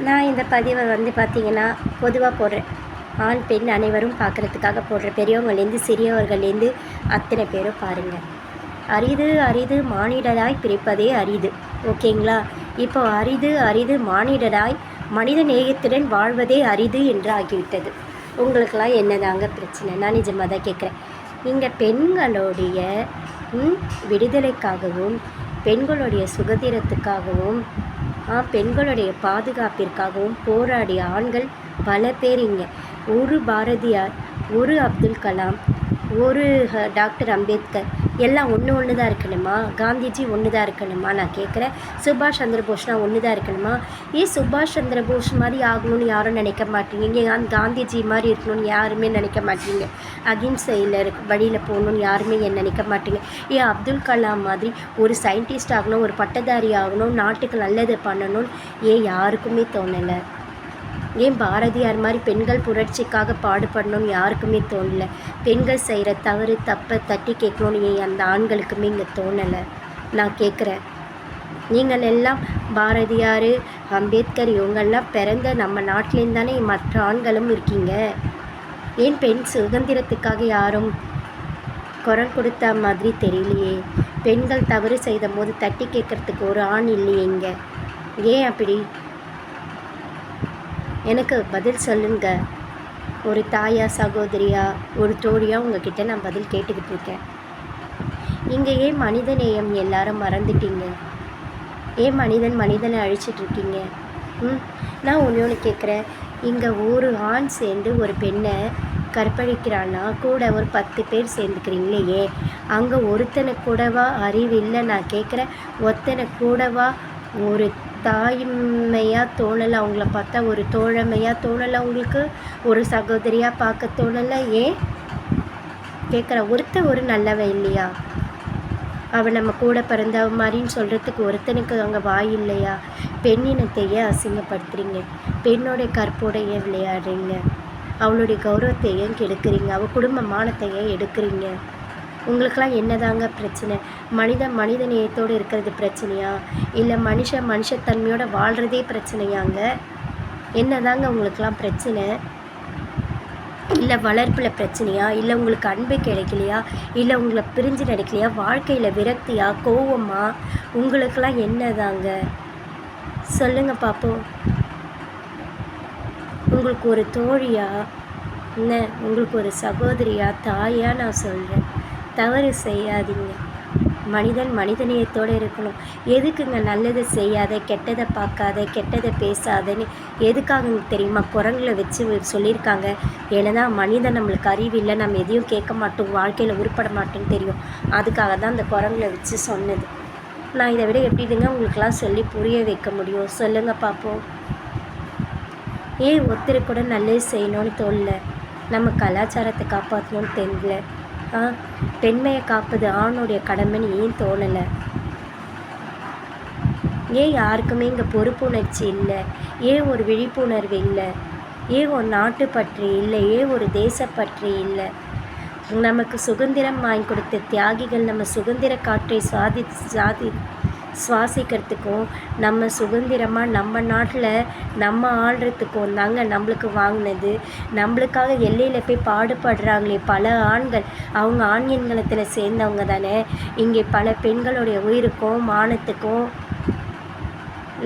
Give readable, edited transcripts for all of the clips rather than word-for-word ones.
நான் இந்த பதிவை பார்த்திங்கன்னா பொதுவாக போடுறேன். ஆண் பெண் அனைவரும் பார்க்குறதுக்காக போடுறேன். பெரியவங்கள்லேருந்து சிறியவர்கள்லேருந்து அத்தனை பேரும் பாருங்கள். அரிது அரிது மானிடராய் பிறப்பதே அரிது. ஓகேங்களா? இப்போ அரிது அரிது மானிடராய் மனித நேயத்துடன் வாழ்வதே அரிது என்று ஆகிவிட்டது. உங்களுக்கெல்லாம் என்னதாங்க பிரச்சனை? நான் நிஜமாக தான் கேட்குறேன். இங்கே பெண்களுடைய விடுதலைக்காகவும் பெண்களுடைய சுதந்திரத்துக்காகவும் பெண்களுடைய பாதுகாப்பிற்காகவும் போராடிய ஆண்கள் பல பேர் இங்கே. ஒரு பாரதியார், ஒரு அப்துல் கலாம், ஒரு டாக்டர் அம்பேத்கர் எல்லாம் ஒன்று தான் இருக்கணுமா? காந்திஜி ஒன்று தான் இருக்கணுமா? நான் கேட்குறேன். சுபாஷ் சந்திர போஸ்னால் ஒன்று தான் இருக்கணுமா? சுபாஷ் சந்திர போஸ் மாதிரி ஆகணும்னு யாரும் நினைக்க மாட்டீங்க. ஏன் காந்திஜி மாதிரி இருக்கணும்னு யாருமே நினைக்க மாட்டீங்க. அகிம்சையில் வழியில் போகணுன்னு யாருமே நினைக்க மாட்டீங்க. அப்துல் கலாம் மாதிரி ஒரு சயின்டிஸ்ட் ஆகணும், ஒரு பட்டதாரி ஆகணும், நாட்டுக்கு நல்லது பண்ணணும்னு யாருக்குமே தோணலை. பாரதியார் மாதிரி பெண்கள் புரட்சிக்காக பாடுபடணும்னு யாருக்குமே தோணலை. பெண்கள் செய்கிற தவறு தப்பை தட்டி கேட்கணும்னு அந்த ஆண்களுக்குமே இங்கே தோணலை. நான் கேட்குறேன், நீங்கள் எல்லாம் பாரதியார், அம்பேத்கர் இவங்கெல்லாம் பிறந்த நம்ம நாட்டிலேருந்து தானே மற்ற ஆண்களும் இருக்கீங்க. ஏன் பெண் சுதந்திரத்துக்காக யாரும் குரல் கொடுத்த மாதிரி தெரியலையே? பெண்கள் தவறு செய்த போது தட்டி கேட்குறதுக்கு ஒரு ஆண் இல்லையே இங்கே. ஏன் அப்படி? எனக்கு பதில் சொல்லுங்க. ஒரு தாயா, சகோதரியா, ஒரு தோழியா உங்ககிட்ட நான் பதில் கேட்டுக்கிட்டு இருக்கேன். இங்கே ஏன் மனித நேயம் எல்லாரும் மறந்துட்டீங்க? ஏன் மனிதனை அழிச்சிட்ருக்கீங்க? நான் ஒன்று கேட்குறேன். இங்கே ஒரு ஆண் சேர்ந்து ஒரு பெண்ணை கற்பழிக்கிறான்னா கூட ஒரு 10 பேர் சேர்ந்துக்கிறீங்களே, அங்கே ஒருத்தனை கூடவா அறிவு இல்லை? நான் கேட்குறேன், ஒருத்தனை கூடவா ஒரு தாய்மையாக தோணலை? அவங்கள பார்த்தா ஒரு தோழமையாக தோணலை? உங்களுக்கு ஒரு சகோதரியாக பார்க்க தோணலை? ஏன் கேட்குறேன். ஒரு நல்லவ இல்லையா? அவள் நம்ம கூட பிறந்தவ மாதிரின்னு சொல்கிறதுக்கு ஒருத்தனுக்கு அங்கே வாய் இல்லையா? பெண்ணினத்தையே அசிங்கப்படுத்துறீங்க. பெண்ணோடைய கற்போடைய விளையாடுறீங்க. அவளுடைய கௌரவத்தையும் கெடுக்குறீங்க. அவள் குடும்ப மானத்தையும் எடுக்கிறீங்க. உங்களுக்கெல்லாம் என்னதாங்க பிரச்சனை? மனித நேயத்தோடு இருக்கிறது பிரச்சனையா? இல்லை மனுஷத்தன்மையோடு வாழ்கிறதே பிரச்சனையாங்க? என்னதாங்க உங்களுக்கெல்லாம் பிரச்சனை? இல்லை வளர்ப்பில் பிரச்சனையா? இல்லை உங்களுக்கு அன்பு கிடைக்கலையா? இல்லை உங்களை பிரிஞ்சு நடக்கலையா? வாழ்க்கையில் விரக்தியா, கோவமா? உங்களுக்கெல்லாம் என்னதாங்க சொல்லுங்கள் பார்ப்போம். உங்களுக்கு ஒரு தோழியா, என்ன உங்களுக்கு ஒரு சகோதரியா, தாயா நான் சொல்கிறேன். தவறு செய்யாதீங்க. மனிதநேயத்தோடு இருக்கணும். எதுக்குங்க நல்லதை செய்யாத, கெட்டதை பார்க்காத, கெட்டதை பேசாதன்னு எதுக்காக தெரியுமா? குரங்களை வச்சு சொல்லியிருக்காங்க. ஏன்னா மனிதன் நம்மளுக்கு அறிவு இல்லை, நம்ம எதையும் கேட்க மாட்டோம், வாழ்க்கையில் உருப்பட மாட்டோன்னு தெரியும். அதுக்காக தான் அந்த குரங்களை வச்சு சொன்னது. நான் இதை விட எப்படிங்க உங்களுக்கெல்லாம் சொல்லி புரிய வைக்க முடியும்? சொல்லுங்கள் பார்ப்போம். ஒருத்தர் கூட நல்லது செய்யணும்னு தோணல. நம்ம கலாச்சாரத்தை காப்பாற்றணும்னு தெரியல. பெண்மையை காப்பது ஆணுடைய கடமைன்னு ஏன் தோணலை? யாருக்குமே இங்கே பொறுப்புணர்ச்சி இல்லை? ஒரு விழிப்புணர்வு இல்லை? ஒரு நாட்டுப்பற்று இல்லை? ஒரு தேசப்பற்று இல்லை? நமக்கு சுதந்திரம் வாங்கி கொடுத்த தியாகிகள் நம்ம சுதந்திர காற்றை சுவாசிக்கிறதுக்கும் நம்ம சுதந்திரமாக நம்ம நாட்டில் நம்ம ஆள்றதுக்கும் தாங்க நம்மளுக்கு வாங்கினது. நம்மளுக்காக எல்லையில் போய் பாடுபடுறாங்களே பல ஆண்கள், அவங்க ஆண்யன்களத்தில் சேர்ந்தவங்க தானே. இங்கே பல பெண்களுடைய உயிருக்கும் மானத்துக்கும்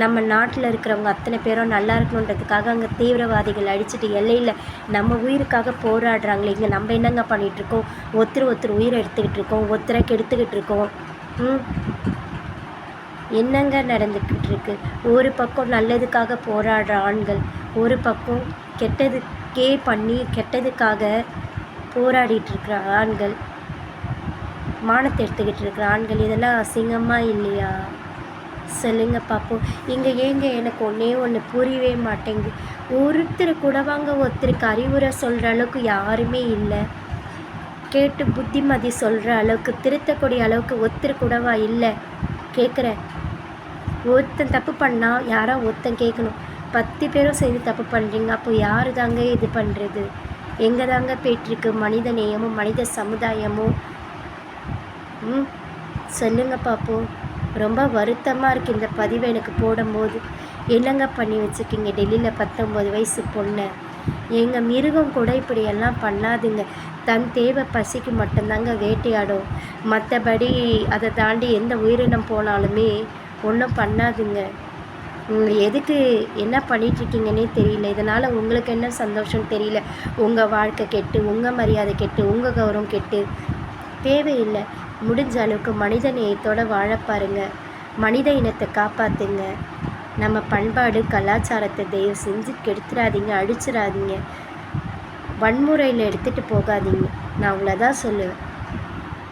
நம்ம நாட்டில் இருக்கிறவங்க அத்தனை பேரும் நல்லா இருக்கணுன்றதுக்காக அங்கே தீவிரவாதிகள் அடிச்சுட்டு எல்லையில் நம்ம உயிருக்காக போராடுறாங்களே. இங்கே நம்ம என்னங்க பண்ணிகிட்ருக்கோம்? ஒருத்தர் உயிரை எடுத்துக்கிட்டு இருக்கோம், ஒருத்தரை கெடுத்துக்கிட்டு இருக்கோம். என்னங்க நடந்துக்கிட்டு இருக்கு? ஒரு பக்கம் நல்லதுக்காக போராடுற ஆண்கள், ஒரு பக்கம் கெட்டதுக்கே பண்ணி கெட்டதுக்காக போராடிட்டுருக்கிற ஆண்கள், மானத்தை எடுத்துக்கிட்டு இருக்கிற ஆண்கள். இதெல்லாம் அசிங்கமாக இல்லையா? சொல்லுங்க பார்ப்போம். இங்கே எனக்கு ஒன்று புரியவே மாட்டேங்குது. ஒருத்தர் கூடவாங்க ஒருத்தருக்கு அறிவுரை சொல்கிற அளவுக்கு யாருமே இல்லை. கேட்டு புத்திமதி சொல்கிற அளவுக்கு, திருத்தக்கூடிய அளவுக்கு ஒருத்தர் கூடவா இல்லை? கேட்குறேன். ஒருத்தன் தப்பு பண்ணால் ஒருத்தன் கேட்கணும். 10 பேரும் சேர்ந்து தப்பு பண்ணுறீங்க. அப்போ யார் தாங்க இது பண்ணுறது? எங்கே தாங்க போயிட்டுருக்கு மனித நேயமும் மனித சமுதாயமும்? சொல்லுங்கள் பார்ப்போம். ரொம்ப வருத்தமாக இருக்குது இந்த பதிவை எனக்கு போடும்போது. என்னங்க பண்ணி வச்சுருக்கீங்க டெல்லியில் 19 வயசு பொண்ணை? எங்கள் மிருகம் கூட இப்படியெல்லாம் பண்ணாதுங்க. தன் தேவை பசிக்கு மட்டும்தாங்க வேட்டையாடும். மற்றபடி அதை தாண்டி எந்த உயிரினம் போனாலுமே ஒன்றும் பண்ணாதுங்க. எதுக்கு என்ன பண்ணிகிட்ருக்கீங்கன்னே தெரியல. இதனால் உங்களுக்கு என்ன சந்தோஷம்னு தெரியல. உங்கள் வாழ்க்கை கெட்டு, உங்கள் மரியாதை கெட்டு, உங்கள் கௌரவம் கெட்டு தேவையில்லை. முடிஞ்ச அளவுக்கு மனித நேயத்தோடு வாழ பாருங்க. மனித இனத்தை காப்பாற்றுங்க. நம்ம பண்பாடு கலாச்சாரத்தை தயவு செஞ்சு கெடுத்துடாதீங்க, அழிச்சிடாதீங்க, வன்முறையில் எடுத்துகிட்டு போகாதீங்க. நான் அவ்வளோதான் சொல்லுவேன்.